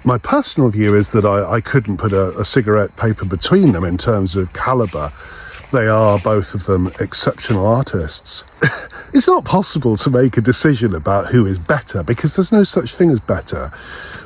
My personal view is that I couldn't put a cigarette paper between them in terms of calibre. They are, both of them, exceptional artists. It's not possible to make a decision about who is better, because there's no such thing as better.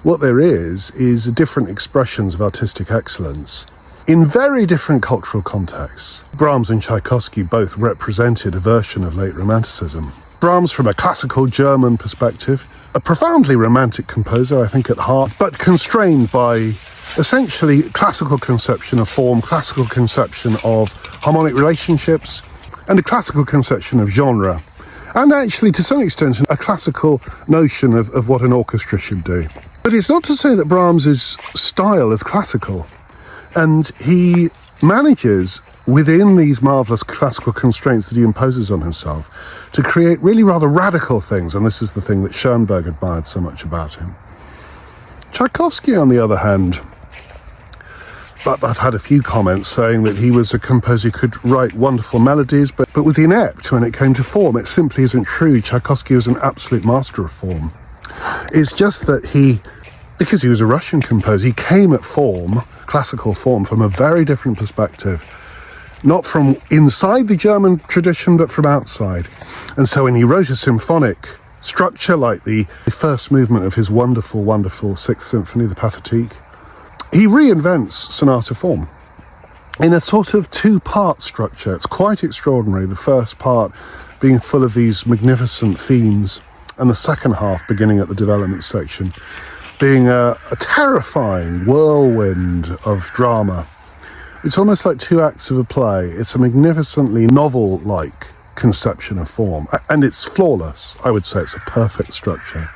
What there is different expressions of artistic excellence in very different cultural contexts. Brahms and Tchaikovsky both represented a version of late Romanticism. Brahms, from a classical German perspective, a profoundly romantic composer, I think, at heart, but constrained by essentially classical conception of form, classical conception of harmonic relationships, and a classical conception of genre. And actually, to some extent, a classical notion of what an orchestra should do. But it's not to say that Brahms's style is classical. And he manages, within these marvellous classical constraints that he imposes on himself, to create really rather radical things, and this is the thing that Schoenberg admired so much about him. Tchaikovsky, on the other hand, but I've had a few comments saying that he was a composer who could write wonderful melodies, but was inept when it came to form. It simply isn't true. Tchaikovsky was an absolute master of form. It's just that because he was a Russian composer, he came at form, classical form, from a very different perspective. Not from inside the German tradition, but from outside. And so when he wrote a symphonic structure like the first movement of his wonderful, wonderful Sixth Symphony, the Pathétique, he reinvents sonata form in a sort of two-part structure. It's quite extraordinary, the first part being full of these magnificent themes, and the second half, beginning at the development section, being a terrifying whirlwind of drama. It's almost like two acts of a play. It's a magnificently novel-like conception of form, and it's flawless. I would say it's a perfect structure.